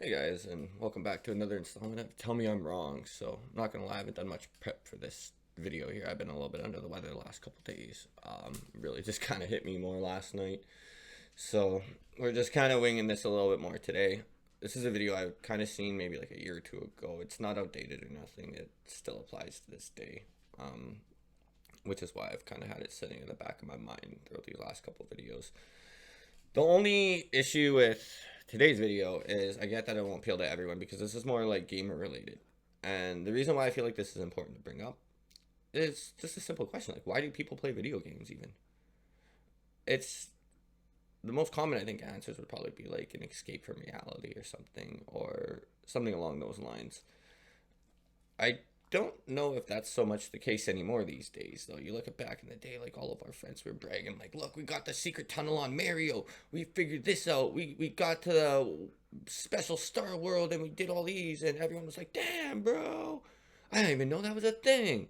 Hey guys, and welcome back to another installment of Tell Me I'm Wrong. So, I'm not gonna lie, I haven't done much prep for this video here. I've been a little bit under the weather the last couple days. Really just kind of hit me more last night. So, we're just kind of winging this a little bit more today. This is a video I've kind of seen maybe like a year or two ago. It's not outdated or nothing, it still applies to this day. Which is why I've kind of had it sitting in the back of my mind throughout the last couple videos. The only issue with today's video is I get that it won't appeal to everyone because this is more like gamer related. And the reason why I feel like this is important to bring up is just a simple question. Like, why do people play video games even? It's the most common, I think, answers would probably be like an escape from reality or something along those lines. I don't know if that's so much the case anymore these days, though. You look at back in the day, like all of our friends were bragging, like, look, we got the secret tunnel on Mario. We figured this out. We got to the special star world and we did all these. And everyone was like, damn, bro. I didn't even know that was a thing.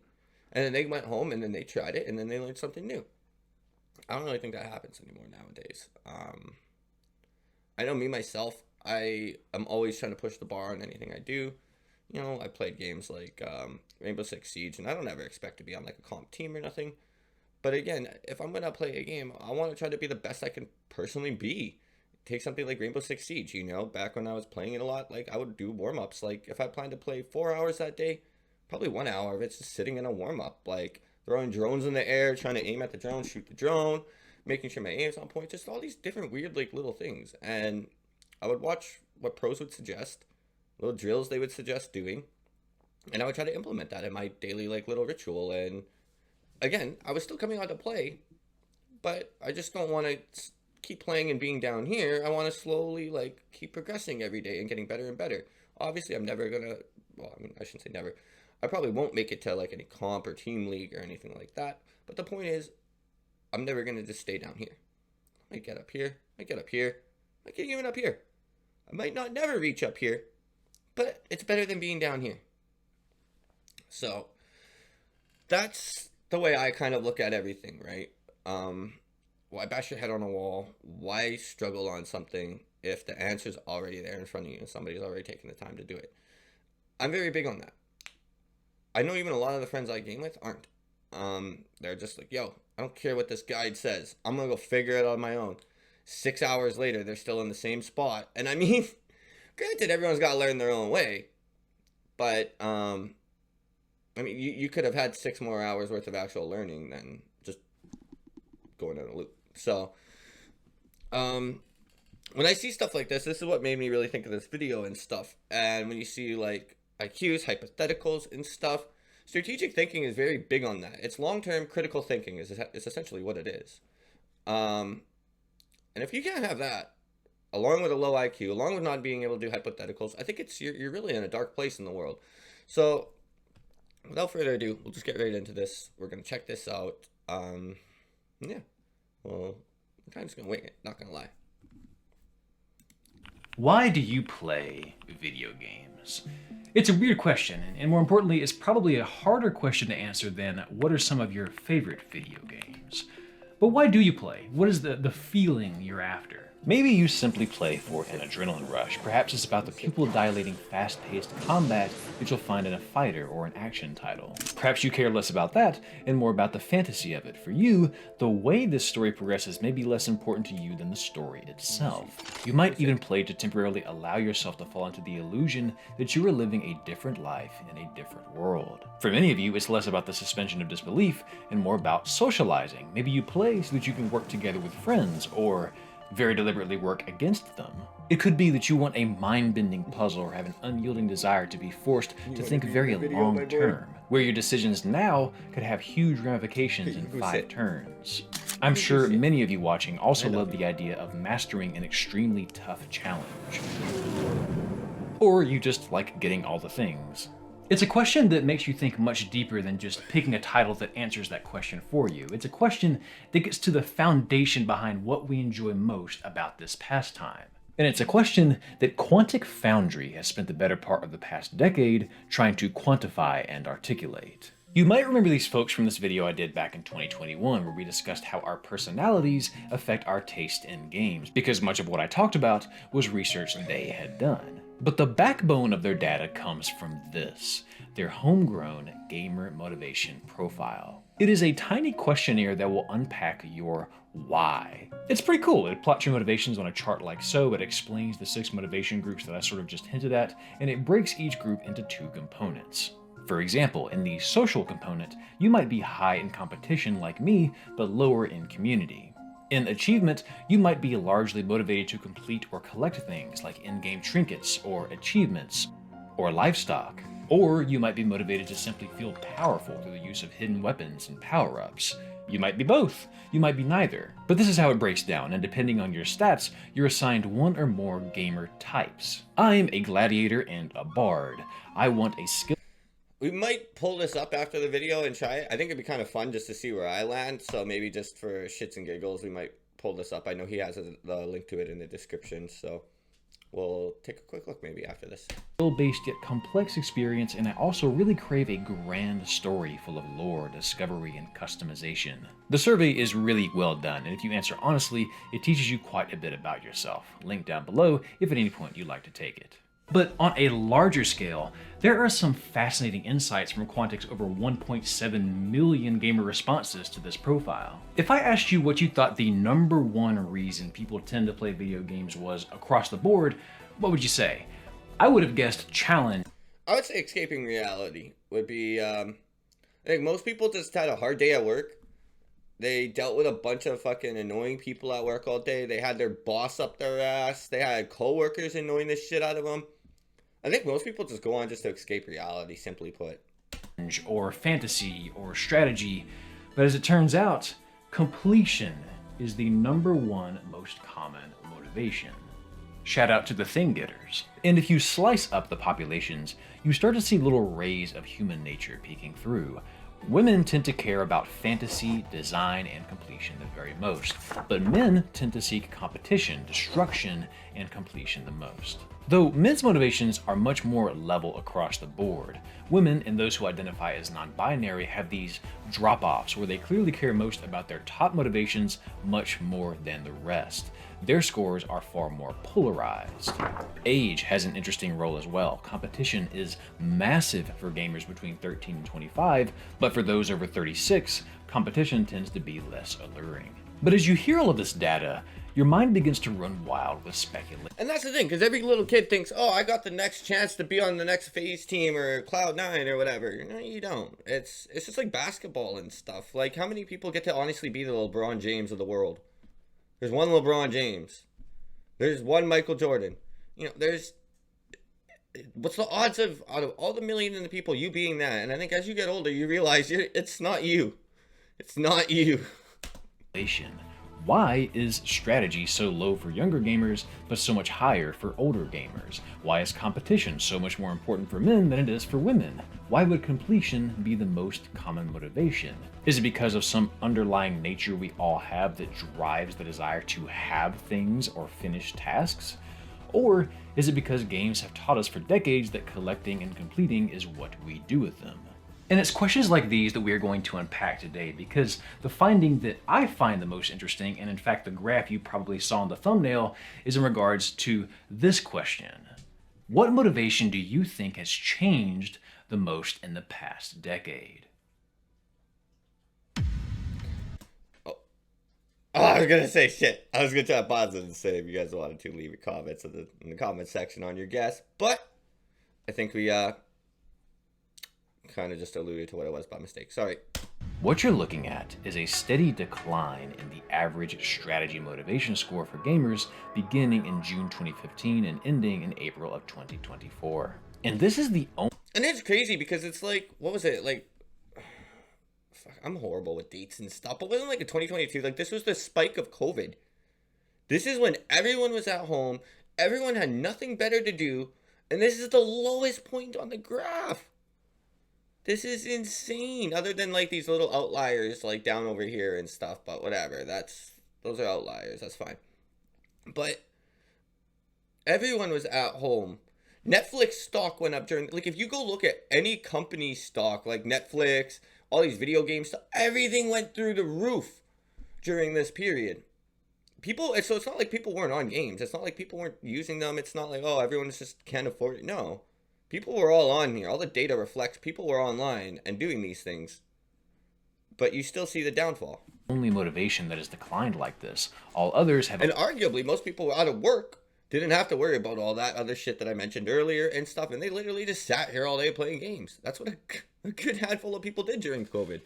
And then they went home and then they tried it and then they learned something new. I don't really think that happens anymore nowadays. I know me myself, I am always trying to push the bar on anything I do. I played games like Rainbow Six Siege, and I don't ever expect to be on like a comp team or nothing. But again, if I'm gonna play a game, I want to try to be the best I can personally be. Take something like Rainbow Six Siege. Back when I was playing it a lot, like I would do warm ups. Like if I planned to play 4 hours that day, probably 1 hour of it's just sitting in a warm up, like throwing drones in the air, trying to aim at the drone, shoot the drone, making sure my aim is on point. Just all these different weird like little things, and I would watch what pros would suggest, little drills they would suggest doing, and I would try to implement that in my daily like little ritual. And again, I was still coming on to play, but I just don't want to keep playing and being down here. I want to slowly like keep progressing every day and getting better and better. Obviously, I'm never gonna. Well, I mean, I shouldn't say never. I probably won't make it to like any comp or team league or anything like that. But the point is, I'm never gonna just stay down here. I might get up here. I might get up here. I might get even up here. I might not never reach up here, but it's better than being down here. So that's the way I kind of look at everything, right? Why bash your head on a wall? Why struggle on something if the answer's already there in front of you and somebody's already taken the time to do it? I'm very big on that. I know even a lot of the friends I game with aren't. They're just like, yo, I don't care what this guide says. I'm gonna go figure it out on my own. 6 hours later, they're still in the same spot. And I mean, granted, everyone's got to learn their own way. But, I mean, you could have had 6 more hours worth of actual learning than just going in a loop. So, when I see stuff like this is what made me really think of this video and stuff. And when you see, like, IQs, hypotheticals, and stuff, strategic thinking is very big on that. It's long-term critical thinking is essentially what it is. And if you can't have that, along with a low IQ, along with not being able to do hypotheticals, I think you're really in a dark place in the world. So, without further ado, we'll just get right into this. We're gonna check this out. Yeah. Well, I'm kind of just gonna wing it. Not gonna lie. Why do you play video games? It's a weird question, and more importantly, it's probably a harder question to answer than what are some of your favorite video games. But why do you play? What is the feeling you're after? Maybe you simply play for an adrenaline rush. Perhaps it's about the pupil-dilating, fast-paced combat that you'll find in a fighter or an action title. Perhaps you care less about that and more about the fantasy of it. For you, the way this story progresses may be less important to you than the story itself. You might even play to temporarily allow yourself to fall into the illusion that you are living a different life in a different world. For many of you, it's less about the suspension of disbelief and more about socializing. Maybe you play so that you can work together with friends, or very deliberately work against them. It could be that you want a mind-bending puzzle or have an unyielding desire to be forced to think very long-term, where your decisions now could have huge ramifications in 5 turns. I'm sure many of you watching also love the idea of mastering an extremely tough challenge. Or you just like getting all the things. It's a question that makes you think much deeper than just picking a title that answers that question for you. It's a question that gets to the foundation behind what we enjoy most about this pastime. And it's a question that Quantic Foundry has spent the better part of the past decade trying to quantify and articulate. You might remember these folks from this video I did back in 2021 where we discussed how our personalities affect our taste in games, because much of what I talked about was research they had done. But the backbone of their data comes from this, their homegrown gamer motivation profile. It is a tiny questionnaire that will unpack your why. It's pretty cool. It plots your motivations on a chart like so. It explains the 6 motivation groups that I sort of just hinted at, and it breaks each group into 2 components. For example, in the social component, you might be high in competition like me, but lower in community. In achievement, you might be largely motivated to complete or collect things like in-game trinkets or achievements or livestock. Or you might be motivated to simply feel powerful through the use of hidden weapons and power-ups. You might be both. You might be neither. But this is how it breaks down, and depending on your stats, you're assigned one or more gamer types. I'm a gladiator and a bard. I want a skill. We might pull this up after the video and try it. I think it'd be kind of fun just to see where I land. So maybe just for shits and giggles, we might pull this up. I know he has the link to it in the description. So we'll take a quick look maybe after this. Skill-based yet complex experience, and I also really crave a grand story full of lore, discovery, and customization. The survey is really well done, and if you answer honestly, it teaches you quite a bit about yourself. Link down below if at any point you'd like to take it. But on a larger scale, there are some fascinating insights from Quantix's over 1.7 million gamer responses to this profile. If I asked you what you thought the #1 reason people tend to play video games was across the board, what would you say? I would have guessed challenge. I would say escaping reality would be, I think most people just had a hard day at work. They dealt with a bunch of fucking annoying people at work all day. They had their boss up their ass. They had coworkers annoying the shit out of them. I think most people just go on just to escape reality, simply put. Or fantasy or strategy, but as it turns out, completion is the #1 most common motivation. Shout out to the thing getters. And if you slice up the populations, you start to see little rays of human nature peeking through. Women tend to care about fantasy, design, and completion the very most, but men tend to seek competition, destruction, and completion the most. Though men's motivations are much more level across the board, women and those who identify as non-binary have these drop-offs where they clearly care most about their top motivations much more than the rest. Their scores are far more polarized. Age has an interesting role as well. Competition is massive for gamers between 13 and 25, but for those over 36, competition tends to be less alluring. But as you hear all of this data, your mind begins to run wild with speculation. And that's the thing, because every little kid thinks, oh, I got the next chance to be on the next FaZe team or Cloud9 or whatever. No, you don't. It's just like basketball and stuff. Like, how many people get to honestly be the LeBron James of the world? There's one LeBron James. There's one Michael Jordan. You know, what's the odds of, out of all the million of the people, you being that? And I think as you get older, you realize it's not you. It's not you. Why is strategy so low for younger gamers, but so much higher for older gamers? Why is competition so much more important for men than it is for women? Why would completion be the most common motivation? Is it because of some underlying nature we all have that drives the desire to have things or finish tasks? Or is it because games have taught us for decades that collecting and completing is what we do with them? And it's questions like these that we are going to unpack today, because the finding that I find the most interesting, and in fact the graph you probably saw in the thumbnail, is in regards to this question. What motivation do you think has changed the most in the past decade? Oh, I was gonna say shit. I was gonna try to pause it and say if you guys wanted to leave your comments in the comment section on your guess, but I think we kind of just alluded to what it was by mistake. Sorry. What you're looking at is a steady decline in the average strategy motivation score for gamers beginning in June 2015 and ending in April of 2024. And this is the only... And it's crazy because it's like, what was it? Like, fuck, I'm horrible with dates and stuff, but wasn't like in 2022, like this was the spike of COVID. This is when everyone was at home, everyone had nothing better to do, and this is the lowest point on the graph. This is insane, other than like these little outliers like down over here and stuff, but whatever, those are outliers, that's fine. But everyone was at home. Netflix stock went up during, like if you go look at any company stock, like Netflix, all these video game stuff, everything went through the roof during this period. people, so it's not like people weren't on games. It's not like people weren't using them. It's not like, oh, everyone just can't afford it. No, people were all on here. All the data reflects people were online and doing these things. But you still see the downfall. Only motivation that has declined like this. All others have... And arguably, most people were out of work, didn't have to worry about all that other shit that I mentioned earlier and stuff, and they literally just sat here all day playing games. That's what a good handful of people did during COVID.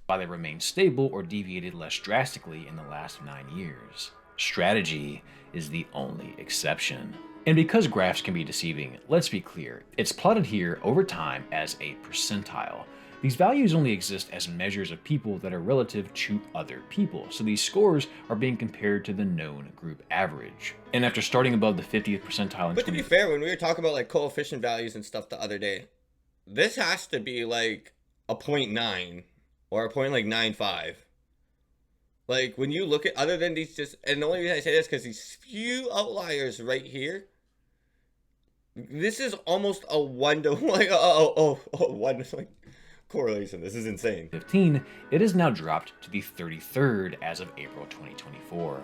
While they remained stable or deviated less drastically in the last 9 years. Strategy is the only exception. And because graphs can be deceiving, let's be clear, it's plotted here over time as a percentile. These values only exist as measures of people that are relative to other people, so these scores are being compared to the known group average. And after starting above the 50th percentile in But to be fair, when we were talking about like coefficient values and stuff the other day, this has to be like a 0.9 or a 0.95. Like when you look at, other than these just, and the only reason I say this because these few outliers right here, this is almost a 1 to like one like correlation. This is insane. 15, it is now dropped to the 33rd as of April 2024.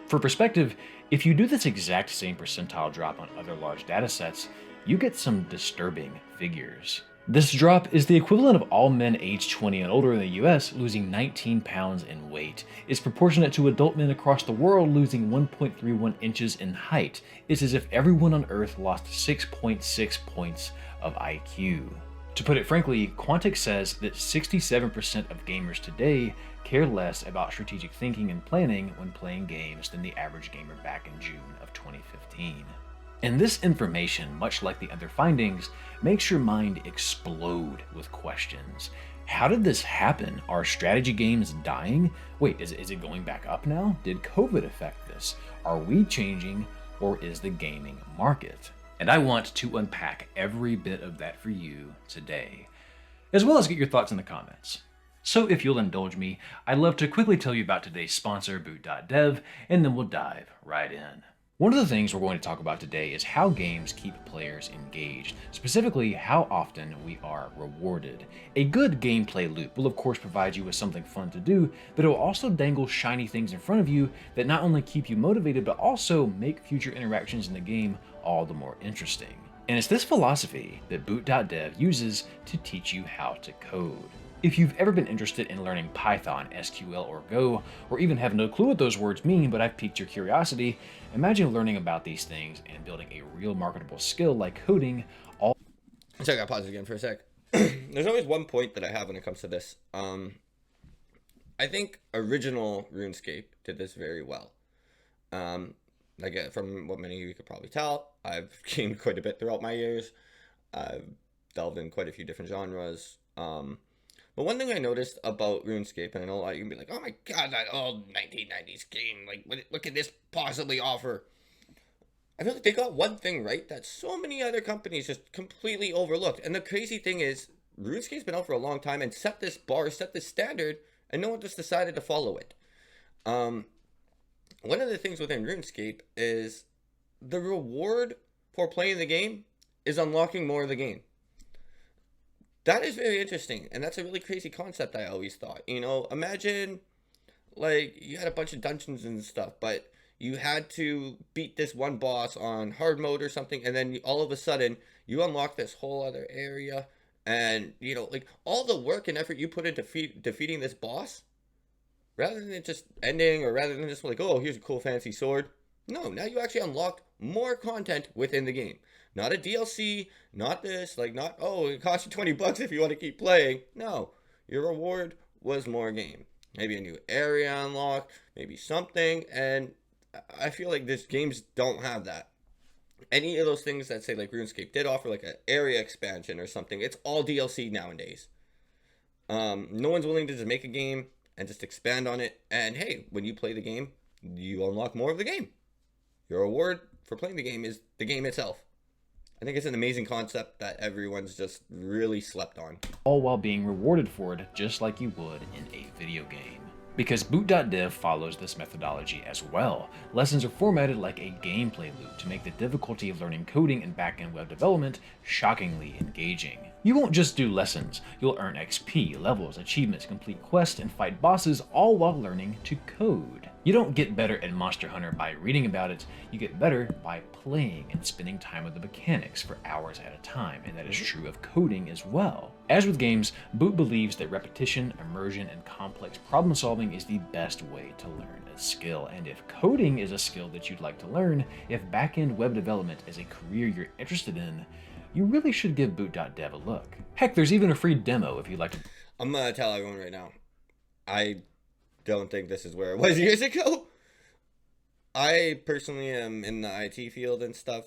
For perspective, if you do this exact same percentile drop on other large datasets, you get some disturbing figures. This drop is the equivalent of all men aged 20 and older in the US losing 19 pounds in weight. It's proportionate to adult men across the world losing 1.31 inches in height. It's as if everyone on Earth lost 6.6 points of IQ. To put it frankly, Quantic says that 67% of gamers today care less about strategic thinking and planning when playing games than the average gamer back in June of 2015. And this information, much like the other findings, makes your mind explode with questions. How did this happen? Are strategy games dying? Wait, is it going back up now? Did COVID affect this? Are we changing, or is the gaming market? And I want to unpack every bit of that for you today, as well as get your thoughts in the comments. So if you'll indulge me, I'd love to quickly tell you about today's sponsor, Boot.dev, and then we'll dive right in. One of the things we're going to talk about today is how games keep players engaged, specifically how often we are rewarded. A good gameplay loop will of course provide you with something fun to do, but it will also dangle shiny things in front of you that not only keep you motivated, but also make future interactions in the game all the more interesting. And it's this philosophy that Boot.dev uses to teach you how to code. If you've ever been interested in learning Python, SQL, or Go, or even have no clue what those words mean but I've piqued your curiosity, imagine learning about these things and building a real marketable skill like coding all... So I gotta pause again for a sec. There's always one point that I have when it comes to this. I think original RuneScape did this very well. Like from what many of you could probably tell, I've gamed quite a bit throughout my years. I've delved in quite a few different genres. But one thing I noticed about RuneScape, and I know a lot of you can be like, oh my god, that old 1990s game, like, what can this possibly offer? I feel like they got one thing right that so many other companies just completely overlooked. And the crazy thing is, RuneScape's been out for a long time and set this bar, set this standard, and no one just decided to follow it. One of the things within RuneScape is the reward for playing the game is unlocking more of the game. That is very interesting, and that's a really crazy concept, I always thought. You know, imagine, like, you had a bunch of dungeons and stuff, but you had to beat this one boss on hard mode or something, and then all of a sudden, you unlock this whole other area, and, you know, like, all the work and effort you put into defeating this boss, rather than it just ending, or rather than just like, oh, here's a cool fancy sword, no, now you actually unlock more content within the game. Not a DLC, not this, like not, oh, it costs you 20 bucks if you want to keep playing. No, your reward was more game. Maybe a new area unlocked, maybe something, and I feel like these games don't have that. Any of those things that say like RuneScape did offer like an area expansion or something, it's all DLC nowadays. No one's willing to just make a game and just expand on it, and hey, when you play the game, you unlock more of the game. Your reward for playing the game is the game itself. I think it's an amazing concept that everyone's just really slept on. All while being rewarded for it just like you would in a video game. Because Boot.dev follows this methodology as well. Lessons are formatted like a gameplay loop to make the difficulty of learning coding and back-end web development shockingly engaging. You won't just do lessons, you'll earn XP, levels, achievements, complete quests, and fight bosses all while learning to code. You don't get better at Monster Hunter by reading about it, you get better by playing and spending time with the mechanics for hours at a time, and that is true of coding as well. As with games, Boot believes that repetition, immersion, and complex problem solving is the best way to learn a skill. And if coding is a skill that you'd like to learn, if back-end web development is a career you're interested in, you really should give Boot.dev a look. Heck, there's even a free demo if you'd like to. I'm gonna tell everyone right now, I don't think this is where it was years ago. I personally am in the IT field and stuff.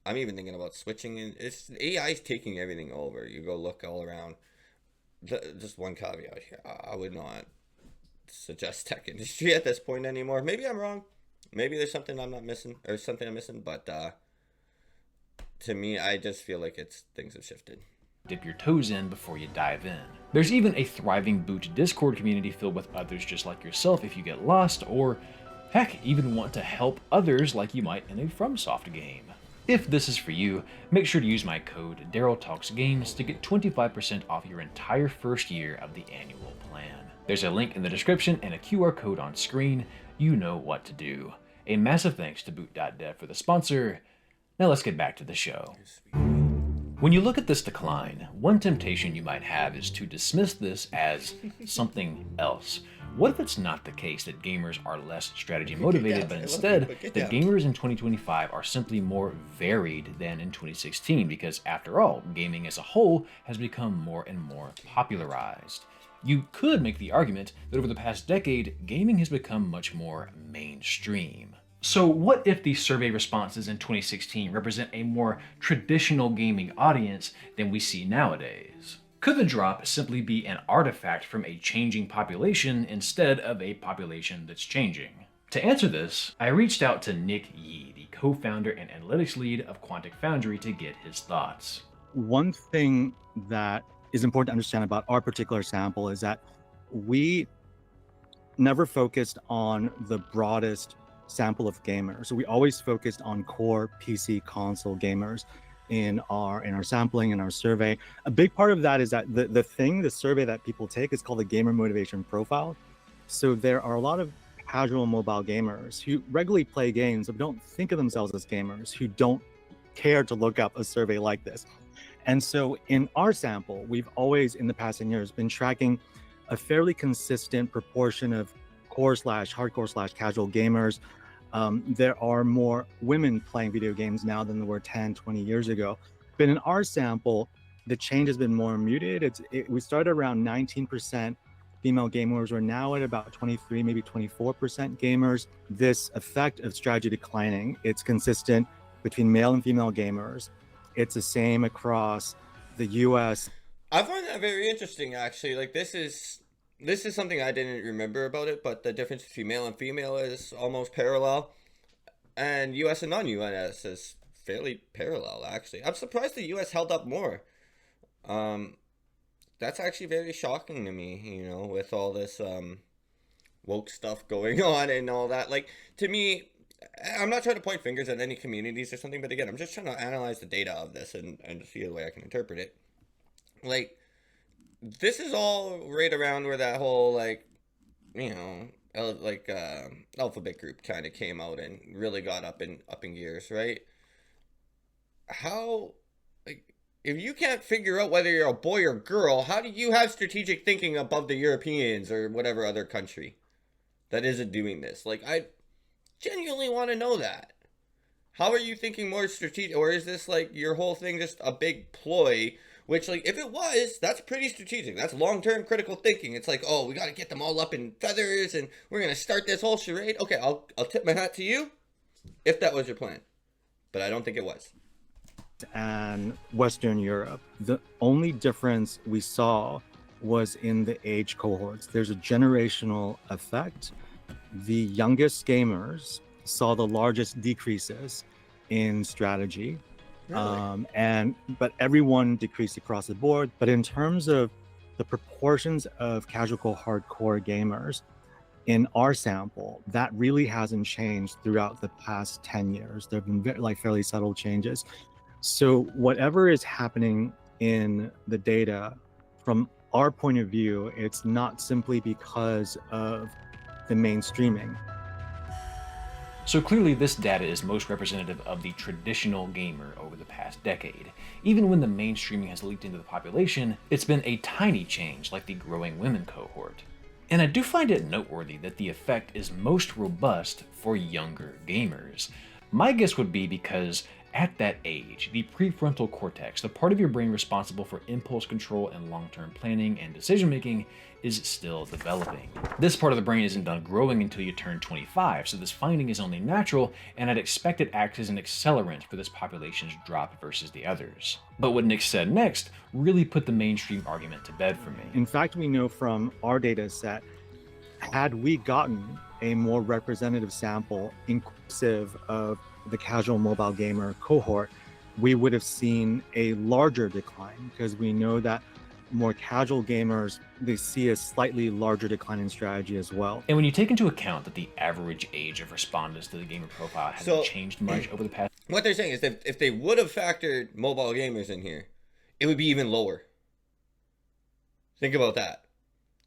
I'm even thinking about switching in. It's AI's taking everything over. You go look all around. Just one caveat here. I would not suggest tech industry at this point anymore. Maybe I'm wrong. Maybe there's something I'm not missing or something I'm missing. But to me, I just feel like things have shifted. Dip your toes in before you dive in. There's even a thriving Boot Discord community filled with others just like yourself if you get lost, or heck, even want to help others like you might in a FromSoft game. If this is for you, make sure to use my code DarylTalksGames to get 25% off your entire first year of the annual plan. There's a link in the description and a QR code on screen. You know what to do. A massive thanks to Boot.dev for the sponsor. Now let's get back to the show. When you look at this decline, one temptation you might have is to dismiss this as something else. What if it's not the case that gamers are less strategy motivated, but instead that gamers in 2025 are simply more varied than in 2016? Because after all, gaming as a whole has become more and more popularized. You could make the argument that over the past decade, gaming has become much more mainstream. So what if the survey responses in 2016 represent a more traditional gaming audience than we see nowadays? Could the drop simply be an artifact from a changing population instead of a population that's changing? To answer this, I reached out to Nick Yee, the co-founder and analytics lead of Quantic Foundry, to get his thoughts. One thing that is important to understand about our particular sample is that we never focused on the broadest sample of gamers. So we always focused on core PC console gamers in our sampling, in our survey. A big part of that is that the survey that people take is called the Gamer Motivation Profile. So there are a lot of casual mobile gamers who regularly play games but don't think of themselves as gamers, who don't care to look up a survey like this. And so in our sample, we've always in the past 10 years been tracking a fairly consistent proportion of core/hardcore/casual gamers. There are more women playing video games now than there were 10, 20 years ago. But in our sample, the change has been more muted. We started around 19% female gamers. We're now at about 23, maybe 24% gamers. This effect of strategy declining, it's consistent between male and female gamers. It's the same across the US. I find that very interesting, actually. Like, this is something I didn't remember about it, but the difference between male and female is almost parallel. And US and non-US is fairly parallel, actually. I'm surprised the US held up more. That's actually very shocking to me, you know, with all this woke stuff going on and all that. Like, to me, I'm not trying to point fingers at any communities or something, but again, I'm just trying to analyze the data of this and see the way I can interpret it. Like, this is all right around where that whole, like, you know, alphabet group kind of came out and really got up in gears, right? How, like, if you can't figure out whether you're a boy or girl, how do you have strategic thinking above the Europeans or whatever other country that isn't doing this? Like, I genuinely want to know that. How are you thinking more strategic, or is this like your whole thing just a big ploy? Which, like, if it was, that's pretty strategic. That's long-term critical thinking. It's like, oh, we got to get them all up in feathers, and we're going to start this whole charade. Okay, I'll tip my hat to you if that was your plan. But I don't think it was. And Western Europe, the only difference we saw was in the age cohorts. There's a generational effect. The youngest gamers saw the largest decreases in strategy. Really? But everyone decreased across the board. But in terms of the proportions of casual hardcore gamers in our sample, that really hasn't changed throughout the past 10 years. There have been fairly subtle changes. So whatever is happening in the data, from our point of view, it's not simply because of the mainstreaming. So clearly this data is most representative of the traditional gamer over the past decade. Even when the mainstreaming has leaked into the population, it's been a tiny change like the growing women cohort. And I do find it noteworthy that the effect is most robust for younger gamers. My guess would be because at that age, the prefrontal cortex, the part of your brain responsible for impulse control and long-term planning and decision-making, is still developing. This part of the brain isn't done growing until you turn 25, so this finding is only natural, and I'd expect it acts as an accelerant for this population's drop versus the others. But what Nick said next really put the mainstream argument to bed for me. In fact, we know from our data set, had we gotten a more representative sample inclusive of the casual mobile gamer cohort, we would have seen a larger decline, because we know that more casual gamers, they see a slightly larger decline in strategy as well. And when you take into account that the average age of respondents to the gamer profile hasn't changed much over the past... What they're saying is that if they would have factored mobile gamers in here, it would be even lower. Think about that.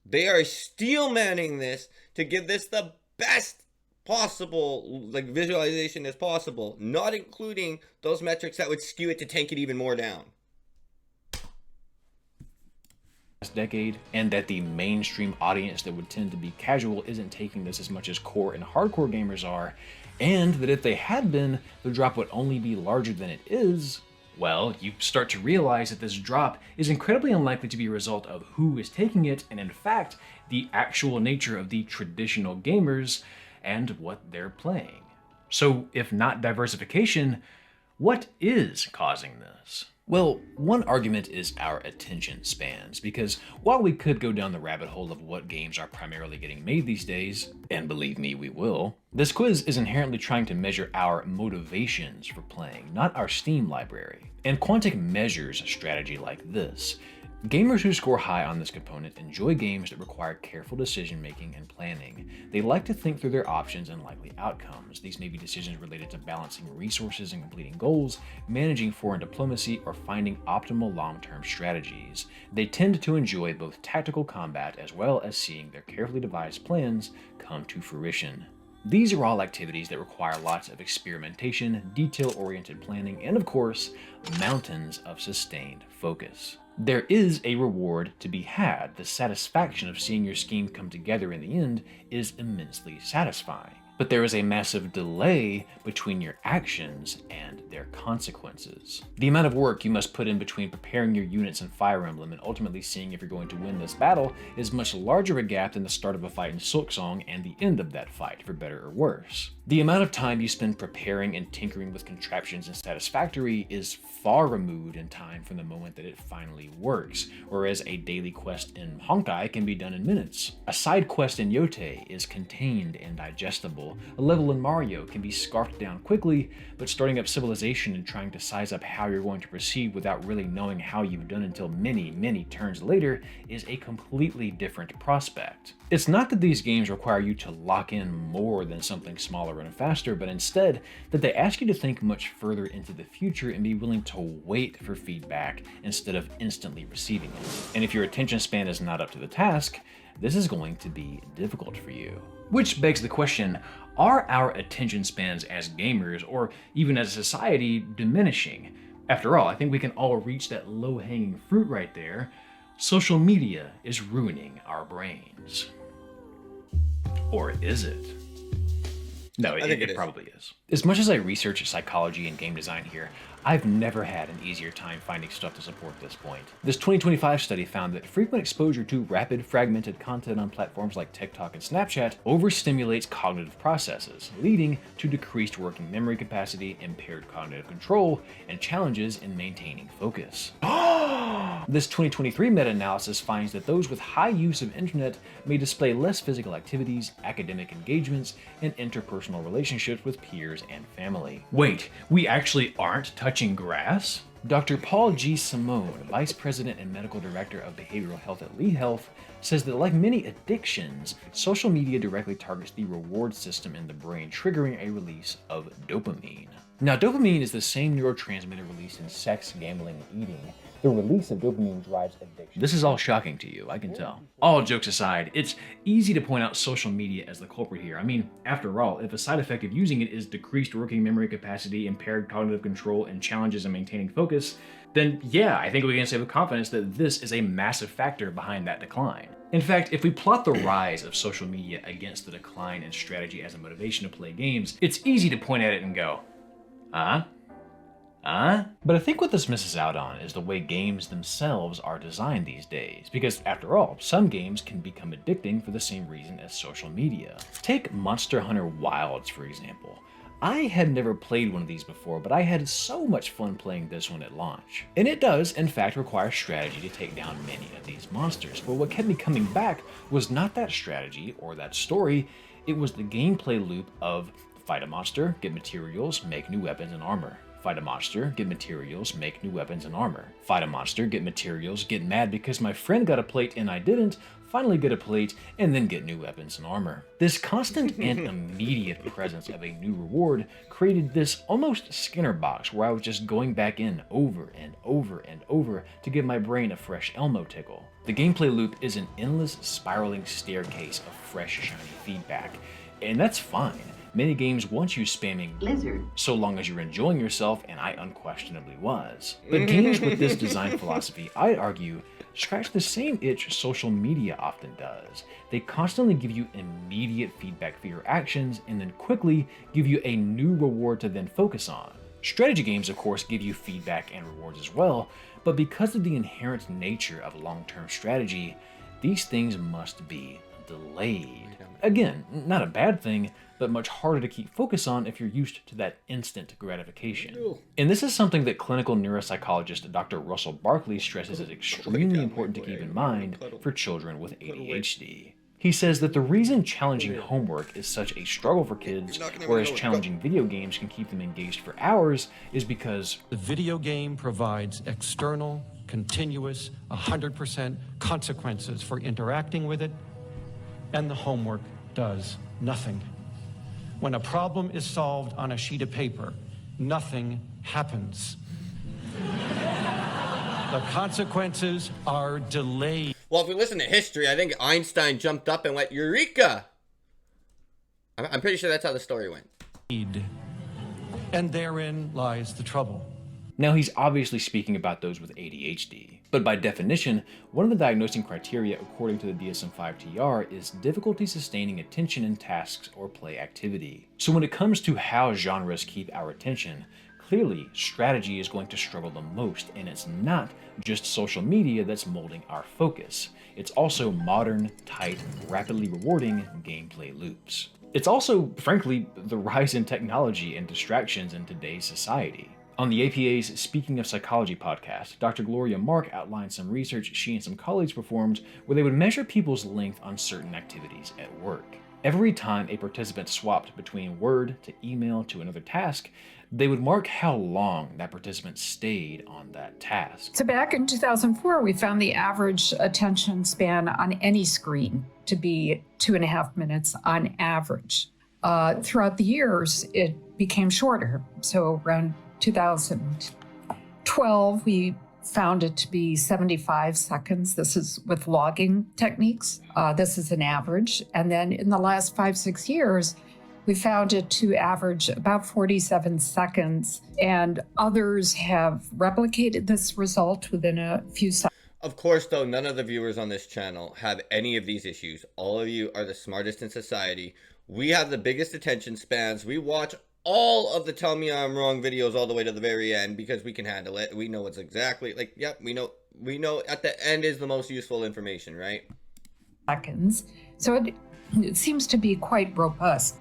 They are steel manning this to give this the best possible visualization as possible, not including those metrics that would skew it to tank it even more down. Decade, and that the mainstream audience that would tend to be casual isn't taking this as much as core and hardcore gamers are, and that if they had been, the drop would only be larger than it is, well, you start to realize that this drop is incredibly unlikely to be a result of who is taking it, and in fact, the actual nature of the traditional gamers and what they're playing. So if not diversification, what is causing this? Well, one argument is our attention spans, because while we could go down the rabbit hole of what games are primarily getting made these days, and believe me, we will, this quiz is inherently trying to measure our motivations for playing, not our Steam library. And Quantic measures a strategy like this. Gamers who score high on this component enjoy games that require careful decision making and planning. They like to think through their options and likely outcomes. These may be decisions related to balancing resources and completing goals, managing foreign diplomacy, or finding optimal long-term strategies. They tend to enjoy both tactical combat as well as seeing their carefully devised plans come to fruition. These are all activities that require lots of experimentation, detail-oriented planning, and of course, mountains of sustained focus. There is a reward to be had. The satisfaction of seeing your scheme come together in the end is immensely satisfying. But there is a massive delay between your actions and their consequences. The amount of work you must put in between preparing your units in Fire Emblem and ultimately seeing if you're going to win this battle is much larger a gap than the start of a fight in Silksong and the end of that fight, for better or worse. The amount of time you spend preparing and tinkering with contraptions in Satisfactory is far removed in time from the moment that it finally works, whereas a daily quest in Honkai can be done in minutes. A side quest in Yote is contained and digestible. A level in Mario can be scarfed down quickly, but starting up Civilization and trying to size up how you're going to proceed without really knowing how you've done until many turns later is a completely different prospect. It's not that these games require you to lock in more than something smaller and faster, but instead that they ask you to think much further into the future and be willing to wait for feedback instead of instantly receiving it. And if your attention span is not up to the task, this is going to be difficult for you. Which begs the question, are our attention spans as gamers, or even as a society, diminishing? After all, I think we can all reach that low-hanging fruit right there. Social media is ruining our brains. Or is it? No, it probably is. As much as I research psychology and game design here, I've never had an easier time finding stuff to support this point. This 2025 study found that frequent exposure to rapid, fragmented content on platforms like TikTok and Snapchat overstimulates cognitive processes, leading to decreased working memory capacity, impaired cognitive control, and challenges in maintaining focus. This 2023 meta-analysis finds that those with high use of internet may display less physical activities, academic engagements, and interpersonal relationships with peers and family. Wait, we actually aren't touching grass? Dr. Paul G. Simone, Vice President and Medical Director of Behavioral Health at Lee Health, says that like many addictions, social media directly targets the reward system in the brain, triggering a release of dopamine. Now, dopamine is the same neurotransmitter released in sex, gambling, and eating. The release of dopamine drives addiction. This is all shocking to you, I can tell. All jokes aside, it's easy to point out social media as the culprit here. I mean, after all, if a side effect of using it is decreased working memory capacity, impaired cognitive control, and challenges in maintaining focus, then yeah, I think we can say with confidence that this is a massive factor behind that decline. In fact, if we plot the rise of social media against the decline in strategy as a motivation to play games, it's easy to point at it and go, But I think what this misses out on is the way games themselves are designed these days, because after all, some games can become addicting for the same reason as social media. Take Monster Hunter Wilds, for example. I had never played one of these before, but I had so much fun playing this one at launch. And it does, in fact, require strategy to take down many of these monsters, but what kept me coming back was not that strategy or that story, it was the gameplay loop of fight a monster, get materials, make new weapons and armor. Fight a monster, get materials, make new weapons and armor. Fight a monster, get materials, get mad because my friend got a plate and I didn't, finally get a plate, and then get new weapons and armor. This constant and immediate presence of a new reward created this almost Skinner box where I was just going back in over and over and over to give my brain a fresh Elmo tickle. The gameplay loop is an endless spiraling staircase of fresh, shiny feedback, and that's fine. Many games want you spamming Blizzard, so long as you're enjoying yourself, and I unquestionably was. But games with this design philosophy, I'd argue, scratch the same itch social media often does. They constantly give you immediate feedback for your actions, and then quickly give you a new reward to then focus on. Strategy games, of course, give you feedback and rewards as well, but because of the inherent nature of long-term strategy, these things must be delayed. Again, not a bad thing, but much harder to keep focus on if you're used to that instant gratification. And this is something that clinical neuropsychologist Dr. Russell Barkley stresses is extremely important to keep in mind for children with ADHD. He says that the reason challenging homework is such a struggle for kids, whereas challenging video games can keep them engaged for hours, is because the video game provides external, continuous, 100% consequences for interacting with it, and the homework does nothing. When a problem is solved on a sheet of paper, nothing happens. The consequences are delayed. Well, if we listen to history, I think Einstein jumped up and went, Eureka! I'm pretty sure that's how the story went. And therein lies the trouble. Now, he's obviously speaking about those with ADHD, but by definition, one of the diagnosing criteria according to the DSM-5-TR is difficulty sustaining attention in tasks or play activity. So when it comes to how genres keep our attention, clearly strategy is going to struggle the most, and it's not just social media that's molding our focus. It's also modern, tight, rapidly rewarding gameplay loops. It's also, frankly, the rise in technology and distractions in today's society. On the APA's Speaking of Psychology podcast, Dr. Gloria Mark outlined some research she and some colleagues performed where they would measure people's length on certain activities at work. Every time a participant swapped between Word to email to another task, they would mark how long that participant stayed on that task. So back in 2004, we found the average attention span on any screen to be 2.5 minutes on average. Throughout the years, it became shorter. So around 2012, we found it to be 75 seconds. This is with logging techniques. This is an average. And then in the last 5-6 years, we found it to average about 47 seconds. And others have replicated this result within a few seconds. Of course, though, none of the viewers on this channel have any of these issues. All of you are the smartest in society. We have the biggest attention spans. We watch all of the Tell Me I'm Wrong videos all the way to the very end because we can handle it. We know what's exactly, like, yep, we know at the end is the most useful information, right? Seconds. So it seems to be quite robust.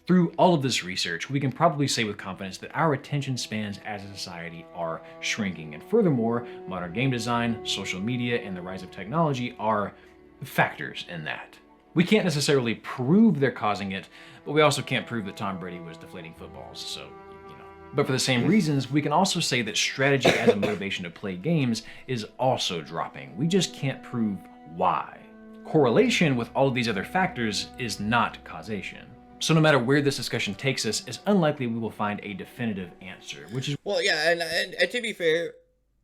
Through all of this research, we can probably say with confidence that our attention spans as a society are shrinking. And furthermore, modern game design, social media, and the rise of technology are factors in that. We can't necessarily prove they're causing it, but we also can't prove that Tom Brady was deflating footballs, so, you know. But for the same reasons, we can also say that strategy as a motivation to play games is also dropping. We just can't prove why. Correlation with all of these other factors is not causation. So no matter where this discussion takes us, it's unlikely we will find a definitive answer, which is Well, yeah, and to be fair,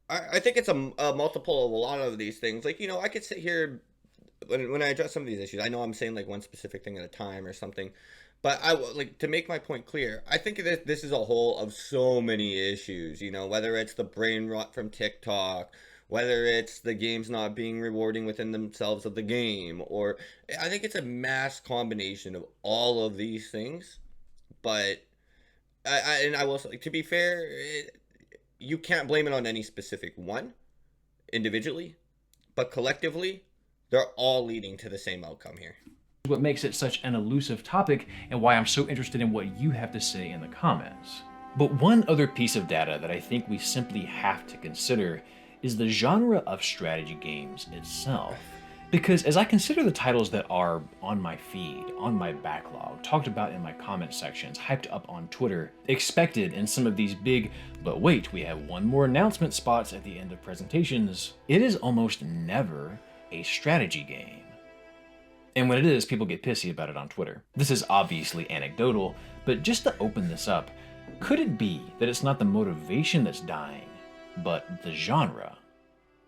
I think it's a multiple of a lot of these things. Like, you know, I could sit here when I address some of these issues. I know I'm saying like one specific thing at a time or something, but like to make my point clear. I think that this is a whole of so many issues. You know, whether it's the brain rot from TikTok, whether it's the games not being rewarding within themselves of the game, or I think it's a mass combination of all of these things. But I will say, to be fair, you can't blame it on any specific one individually, but collectively, they're all leading to the same outcome here. what makes it such an elusive topic and why I'm so interested in what you have to say in the comments. But one other piece of data that I think we simply have to consider is the genre of strategy games itself. Because as I consider the titles that are on my feed, on my backlog, talked about in my comment sections, hyped up on Twitter, expected in some of these big, but wait, we have one more announcement spots at the end of presentations, it is almost never a strategy game. And when it is, people get pissy about it on Twitter. This is obviously anecdotal, but just to open this up, could it be that it's not the motivation that's dying, but the genre?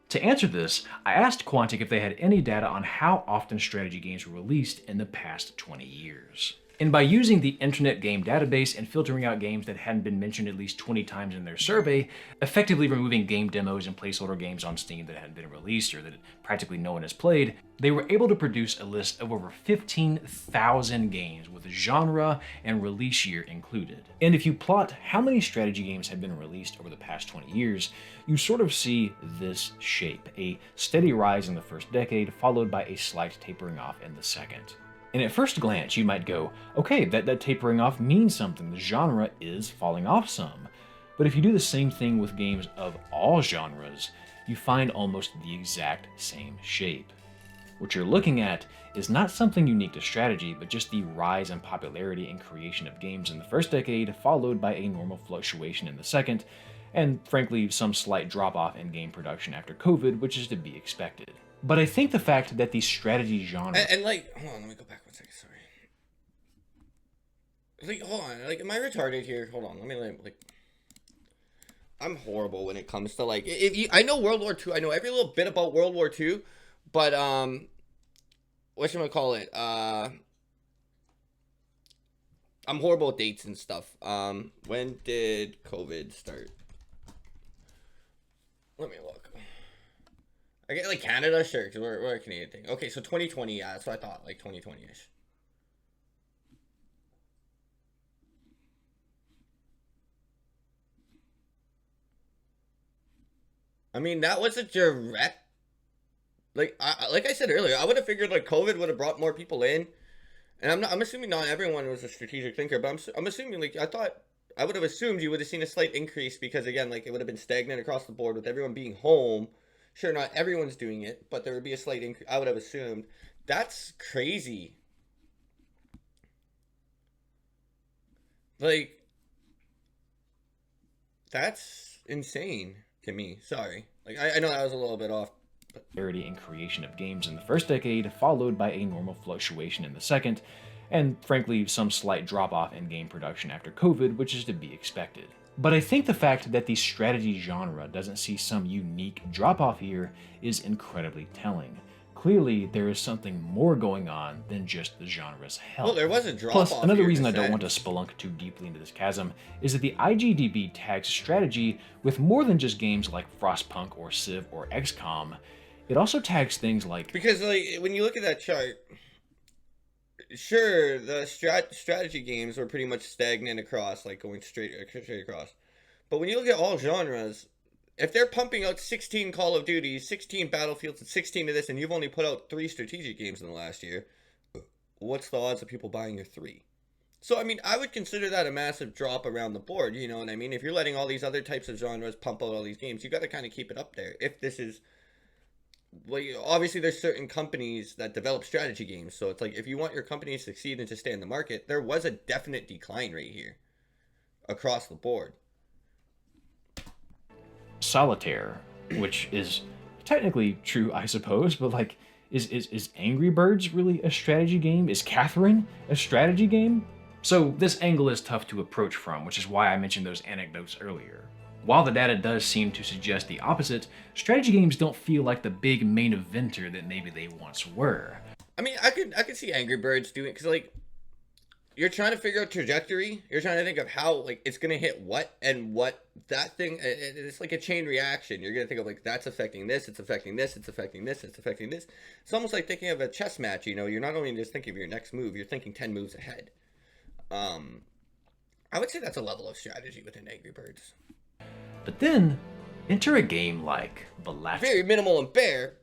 To answer this, I asked Quantic if they had any data on how often strategy games were released in the past 20 years. And by using the Internet Game Database and filtering out games that hadn't been mentioned at least 20 times in their survey, effectively removing game demos and placeholder games on Steam that hadn't been released or that practically no one has played, they were able to produce a list of over 15,000 games with genre and release year included. And if you plot how many strategy games have been released over the past 20 years, you sort of see this shape, a steady rise in the first decade, followed by a slight tapering off in the second. And at first glance, you might go, okay, that tapering off means something. The genre is falling off some. But if you do the same thing with games of all genres, you find almost the exact same shape. What you're looking at is not something unique to strategy, but just the rise in popularity and creation of games in the first decade, followed by a normal fluctuation in the second, and frankly, some slight drop-off in game production after COVID, which is to be expected. But I think the fact that the strategy genre... And like, hold on, let me go back one second, sorry. Like, hold on, like, am I retarded here? Hold on, let me, like... I'm horrible when it comes to, like, if you... I know World War II, I know every little bit about World War II, but, whatchamacallit, I'm horrible with dates and stuff. When did COVID start? Let me look. I get like Canada, sure, because we're a Canadian thing. Okay, so 2020, yeah, that's what I thought, like 2020-ish. I mean, that was a direct, like I said earlier, I would have figured like COVID would have brought more people in, and I'm assuming not everyone was a strategic thinker, but I'm assuming like I would have assumed you would have seen a slight increase because again, like it would have been stagnant across the board with everyone being home. Sure, not everyone's doing it, but there would be a slight increase. I would have assumed. That's crazy. Like, that's insane to me. Sorry. Like, I know that was a little bit off. Popularity and creation of games in the first decade, followed by a normal fluctuation in the second, and frankly, some slight drop-off in game production after COVID, which is to be expected. But I think the fact that the strategy genre doesn't see some unique drop-off here is incredibly telling. Clearly, there is something more going on than just the genre's health. Well, there was a drop-off. Plus, another here, reason I don't want to spelunk too deeply into this chasm is that the IGDB tags strategy with more than just games like Frostpunk or Civ or XCOM. It also tags things like... Because like when you look at that chart, sure, the strategy games were pretty much stagnant across, like going straight across. But when you look at all genres, if they're pumping out 16 Call of Duties, 16 Battlefields, and 16 of this, and you've only put out 3 strategic games in the last year, what's the odds of people buying your 3? So, I mean, I would consider that a massive drop around the board, you know what I mean? If you're letting all these other types of genres pump out all these games, you got to kind of keep it up there. If this is... Well, obviously there's certain companies that develop strategy games, so it's like if you want your company to succeed and to stay in the market, there was a definite decline rate here across the board. Solitaire, which is technically true, I suppose, but like Is Angry Birds really a strategy game? Is Catherine a strategy game? So this angle is tough to approach from, which is why I mentioned those anecdotes earlier. While the data does seem to suggest the opposite, strategy games don't feel like the big main eventer that maybe they once were. I mean, I could see Angry Birds doing, because like, you're trying to figure out trajectory. You're trying to think of how like it's gonna hit what, and what that thing. It's like a chain reaction. You're gonna think of like that's affecting this. It's affecting this. It's affecting this. It's affecting this. It's almost like thinking of a chess match. You know, you're not only just thinking of your next move. You're thinking 10 moves ahead. I would say that's a level of strategy within Angry Birds. But then, enter a game like The Last Very minimal and bare,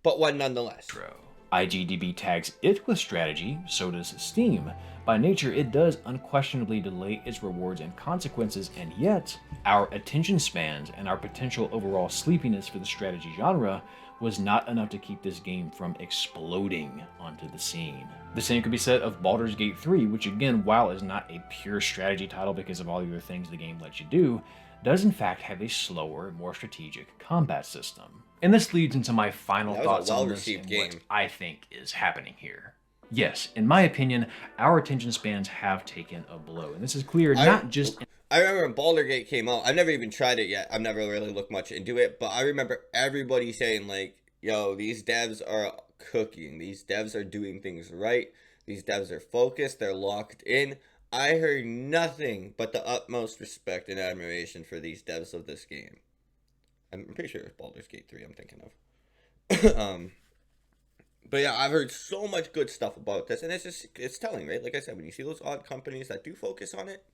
but one nonetheless. Metro. IGDB tags it with strategy, so does Steam. By nature, it does unquestionably delay its rewards and consequences, and yet, our attention spans and our potential overall sleepiness for the strategy genre was not enough to keep this game from exploding onto the scene. The same could be said of Baldur's Gate 3, which again, while is not a pure strategy title because of all the other things the game lets you do, does in fact have a slower, more strategic combat system. And this leads into my final thoughts on this and what I think is happening here. Yes, in my opinion, our attention spans have taken a blow, and this is clear not just... I remember when Baldur's Gate came out, I've never even tried it yet, I've never really looked much into it, but I remember everybody saying like, yo, these devs are cooking, these devs are doing things right, these devs are focused, they're locked in. I heard nothing but the utmost respect and admiration for these devs of this game. I'm pretty sure it's Baldur's Gate 3 I'm thinking of. But yeah, I've heard so much good stuff about this, and it's telling, right? Like I said, when you see those odd companies that do focus on it,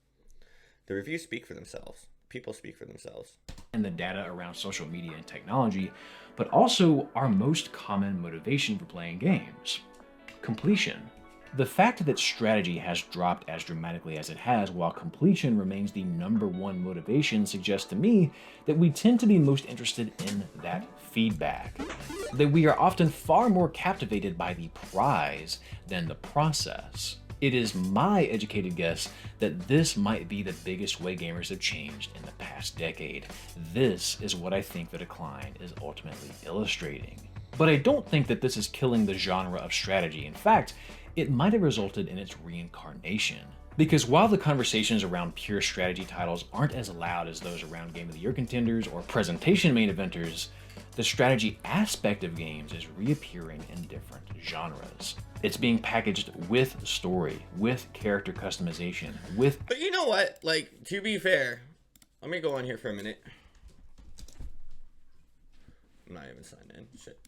the reviews speak for themselves. People speak for themselves. And the data around social media and technology, but also our most common motivation for playing games: completion. The fact that strategy has dropped as dramatically as it has while completion remains the #1 motivation suggests to me that we tend to be most interested in that feedback. That we are often far more captivated by the prize than the process. It is my educated guess that this might be the biggest way gamers have changed in the past decade. This is what I think the decline is ultimately illustrating. But I don't think that this is killing the genre of strategy. In fact, it might have resulted in its reincarnation. Because while the conversations around pure strategy titles aren't as loud as those around Game of the Year contenders or presentation main eventers, the strategy aspect of games is reappearing in different genres. It's being packaged with story, with character customization, with... But you know what? Like, to be fair, let me go on here for a minute. I'm not even signed in. Shit.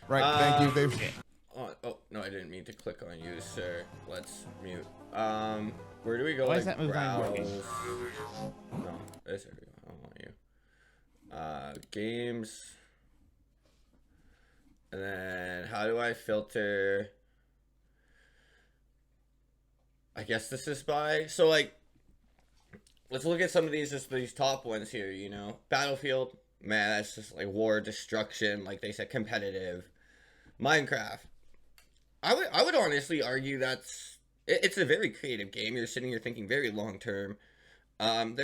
Right, thank you, Dave. Oh, no, I didn't mean to click on you, sir. Let's mute. Where do we go? Why like, is that move not working? No, there we go. I don't want you. Games. And then, how do I filter? I guess this is by... So, like, let's look at some of these, just these top ones here, you know? Battlefield, man, that's just, like, war, destruction, like they said, competitive. Minecraft. I would honestly argue it's a very creative game. You're sitting here thinking very long term. From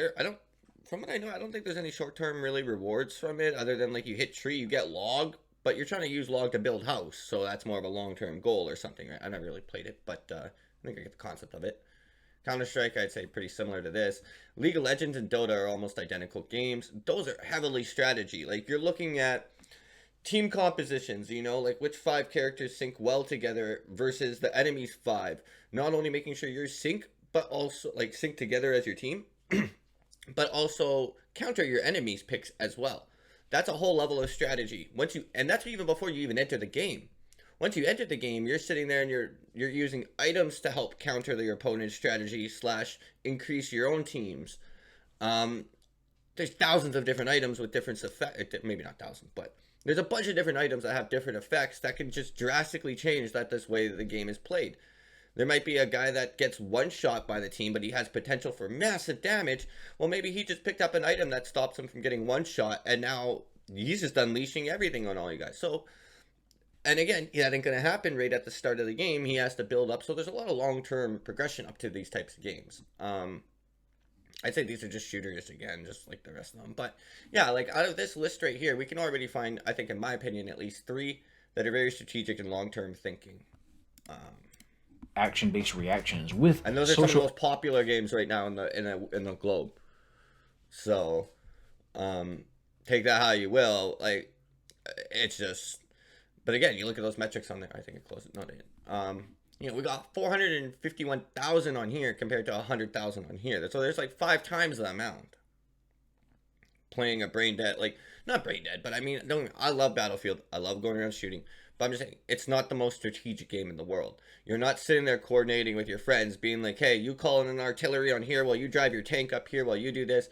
what I know, I don't think there's any short term really rewards from it, other than like you hit tree, you get log, but you're trying to use log to build house, so that's more of a long term goal or something, right? I never really played it, but I think I get the concept of it. Counter-Strike, I'd say pretty similar to this. League of Legends and Dota are almost identical games. Those are heavily strategy. Like, you're looking at team compositions, you know, like which 5 characters sync well together versus the enemy's 5. Not only making sure you're sync, but also like sync together as your team, but also counter your enemy's picks as well. That's a whole level of strategy. And that's even before you even enter the game. Once you enter the game, you're sitting there and you're using items to help counter your opponent's strategy / increase your own teams. There's thousands of different items with different effects. Maybe not thousands, but there's a bunch of different items that have different effects that can just drastically change this way that the game is played. There might be a guy that gets one shot by the team, but he has potential for massive damage. Well, maybe he just picked up an item that stops him from getting one shot, and now he's just unleashing everything on all you guys. So, and again, that ain't going to happen right at the start of the game. He has to build up. So there's a lot of long-term progression up to these types of games. I'd say these are just shooters again, just like the rest of them. But yeah, like out of this list right here, we can already find, I think in my opinion, at least 3 that are very strategic and long-term thinking. Action-based reactions with And those are some of the social. most popular games right now in the globe. So, take that how you will. Like, it's just. But again, you look at those metrics on there. I think it closed it. No, it. We got 451,000 on here compared to 100,000 on here. So there's like 5 times the amount. Playing a brain dead, like not brain dead, but I mean, I love Battlefield. I love going around shooting. But I'm just saying, it's not the most strategic game in the world. You're not sitting there coordinating with your friends, being like, hey, you call in an artillery on here while you drive your tank up here while you do this.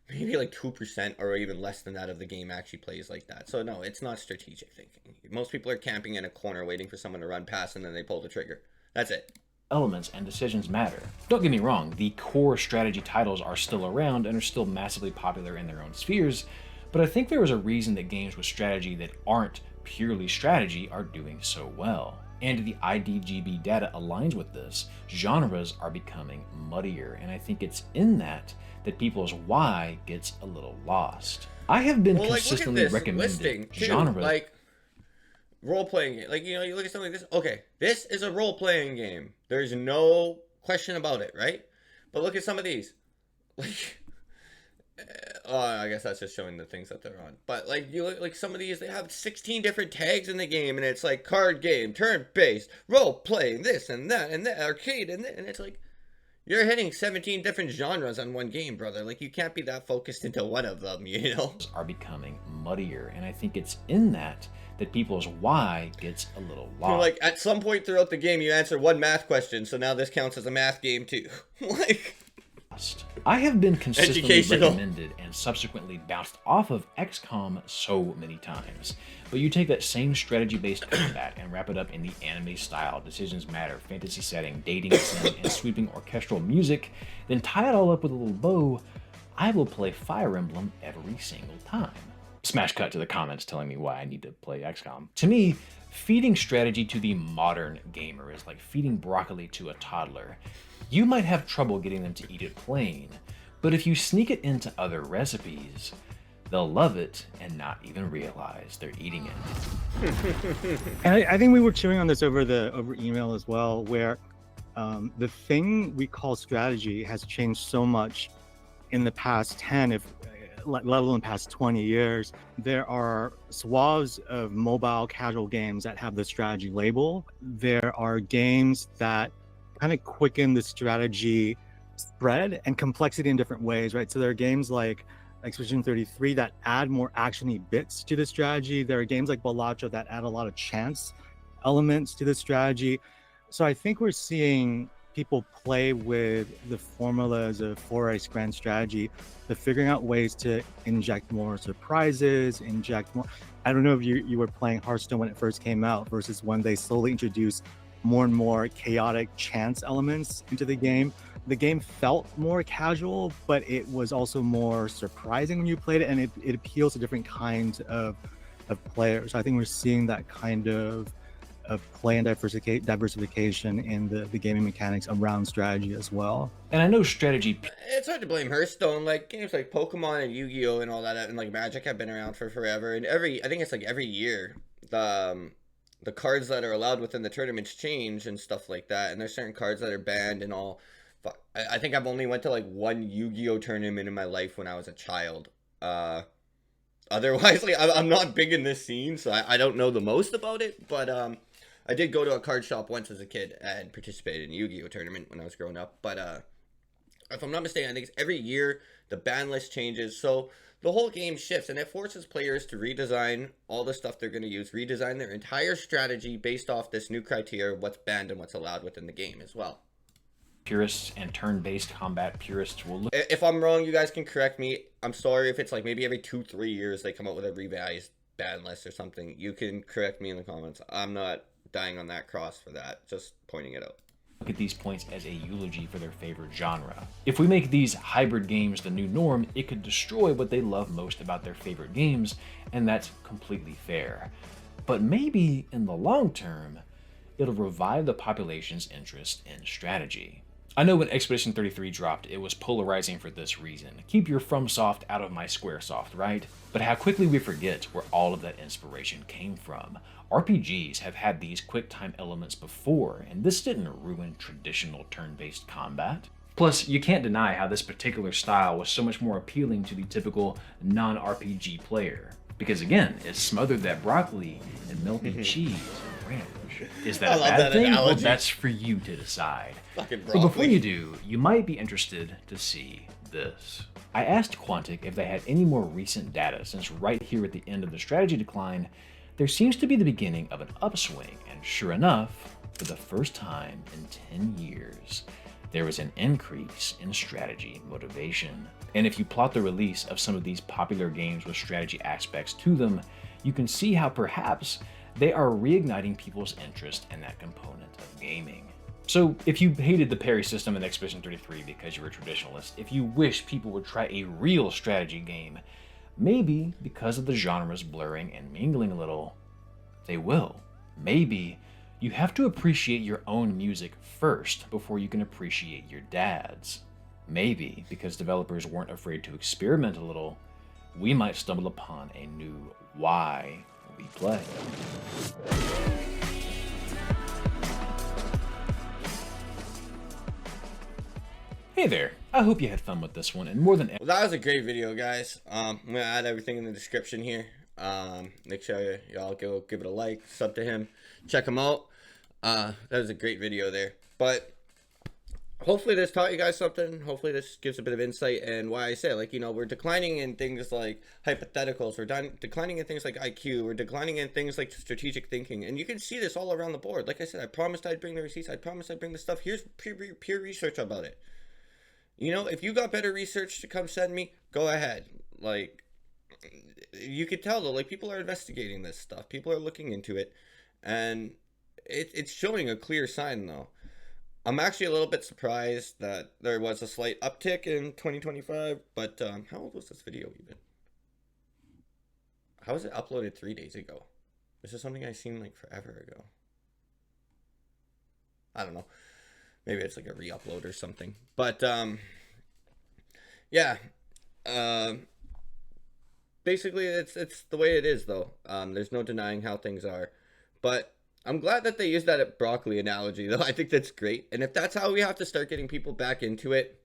Maybe like 2% or even less than that of the game actually plays like that. So no, it's not strategic thinking. Most people are camping in a corner waiting for someone to run past and then they pull the trigger. That's it. Elements and decisions matter. Don't get me wrong, the core strategy titles are still around and are still massively popular in their own spheres, but I think there is a reason that games with strategy that aren't purely strategy are doing so well. And the IDGB data aligns with this. Genres are becoming muddier, and I think it's in that people's why gets a little lost. I have been consistently recommending genres. Like, role-playing game. Like, you look at something like this. Okay, this is a role-playing game. There's no question about it, right? But look at some of these. Like, I guess that's just showing the things that they're on. But, like, you look like some of these, they have 16 different tags in the game, and it's like card game, turn-based, role-playing, this and that, arcade, and it's like, you're hitting 17 different genres on one game, brother. Like, you can't be that focused into one of them, Are becoming muddier, and I think it's in that people's why gets a little lost. Like, at some point throughout the game, you answer one math question, so now this counts as a math game too. Like, I have been consistently Educational. recommended and subsequently bounced off of XCOM so many times. But you take that same strategy-based combat and wrap it up in the anime style, decisions matter, fantasy setting, dating sim, and sweeping orchestral music, then tie it all up with a little bow, I will play Fire Emblem every single time. Smash cut to the comments telling me why I need to play XCOM. To me, feeding strategy to the modern gamer is like feeding broccoli to a toddler. You might have trouble getting them to eat it plain, but if you sneak it into other recipes, they'll love it and not even realize they're eating it. And I think we were chewing on this over email as well, where the thing we call strategy has changed so much in the past 10, let alone past 20 years. There are swaths of mobile casual games that have the strategy label. There are games that kind of quicken the strategy spread and complexity in different ways, right? So there are games like Expedition 33 that add more actiony bits to the strategy. There are games like Balatro that add a lot of chance elements to the strategy. So I think we're seeing people play with the formulas of 4X grand strategy, but figuring out ways to inject more surprises, inject more. I don't know if you were playing Hearthstone when it first came out versus when they slowly introduced more and more chaotic chance elements into the game. The game felt more casual, but it was also more surprising when you played it, and it appeals to different kinds of players. So I think we're seeing that kind of play and diversification in the gaming mechanics around strategy as well. And I know strategy. it's hard to blame Hearthstone. Like, games like Pokemon and Yu-Gi-Oh and all that, and like Magic have been around for forever. And I think it's like every year, the cards that are allowed within the tournaments change and stuff like that. And there's certain cards that are banned and all. I think I've only went to like one Yu-Gi-Oh tournament in my life when I was a child. Otherwise, like, I'm not big in this scene, so I don't know the most about it. But I did go to a card shop once as a kid and participated in a Yu-Gi-Oh tournament when I was growing up. But if I'm not mistaken, I think it's every year the ban list changes, so the whole game shifts, and it forces players to redesign all the stuff they're going to use, redesign their entire strategy based off this new criteria of what's banned and what's allowed within the game as well. Purists and turn-based combat purists will look. If I'm wrong, you guys can correct me. I'm sorry if it's like maybe every 2-3 years they come up with a revised ban list or something. You can correct me in the comments. I'm not dying on that cross for that, just pointing it out. Look at these points as a eulogy for their favorite genre. If we make these hybrid games the new norm, it could destroy what they love most about their favorite games, and that's completely fair. But maybe in the long term, it'll revive the population's interest in strategy. I know when Expedition 33 dropped, it was polarizing for this reason. Keep your FromSoft out of my Squaresoft, right? But how quickly we forget where all of that inspiration came from. RPGs have had these quick-time elements before, and this didn't ruin traditional turn-based combat. Plus, you can't deny how this particular style was so much more appealing to the typical non-RPG player. Because again, it smothered that broccoli in melted cheese and ranch. Is that I a love bad that thing? Well, analogy. that's for you to decide. Fucking But before broccoli. you do, you might be interested to see this. I asked Quantic if they had any more recent data, since right here at the end of the strategy decline, there seems to be the beginning of an upswing, and sure enough, for the first time in 10 years, there was an increase in strategy motivation. And if you plot the release of some of these popular games with strategy aspects to them, you can see how perhaps they are reigniting people's interest in that component of gaming. So if you hated the parry system in Expedition 33 because you were a traditionalist, if you wish people would try a real strategy game, maybe because of the genres blurring and mingling a little, they will. Maybe you have to appreciate your own music first before you can appreciate your dad's. Maybe because developers weren't afraid to experiment a little, we might stumble upon a new why we play. Hey there, I hope you had fun with this one, and more than Well, that was a great video, guys. I'm gonna add everything in the description here. Make sure y'all go give it a like, sub to him, check him out. That was a great video there. But hopefully this taught you guys something. Hopefully this gives a bit of insight. And why I say, like, you know, we're declining in things like hypotheticals. We're declining in things like IQ. We're declining in things like strategic thinking. And you can see this all around the board. Like I said, I promised I'd bring the receipts. I promised I'd bring the stuff. Here's pure research about it. You know, if you got better research to come send me, go ahead. Like, you could tell though, like, people are investigating this stuff. People are looking into it. And it's showing a clear sign though. I'm actually a little bit surprised that there was a slight uptick in 2025. But how old was this video even? How was it uploaded 3 days ago? This is something I seen like forever ago. I don't know. Maybe it's like a re-upload or something. But, yeah. Basically, it's the way it is, though. There's no denying how things are. But I'm glad that they used that broccoli analogy, though. I think that's great. And if that's how we have to start getting people back into it,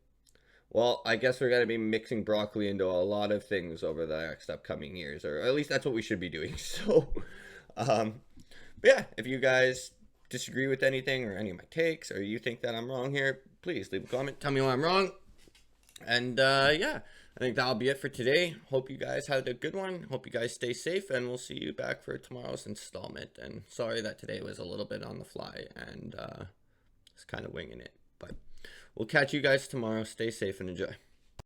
well, I guess we're going to be mixing broccoli into a lot of things over the next upcoming years. Or at least that's what we should be doing. So, but yeah, if you guys disagree with anything or any of my takes, or you think that I'm wrong here, please leave a comment, tell me why I'm wrong. And yeah, I think that'll be it for today. Hope you guys had a good one. Hope you guys stay safe, and we'll see you back for tomorrow's installment. And sorry that today was a little bit on the fly and it's kind of winging it, but we'll catch you guys tomorrow. Stay safe and enjoy.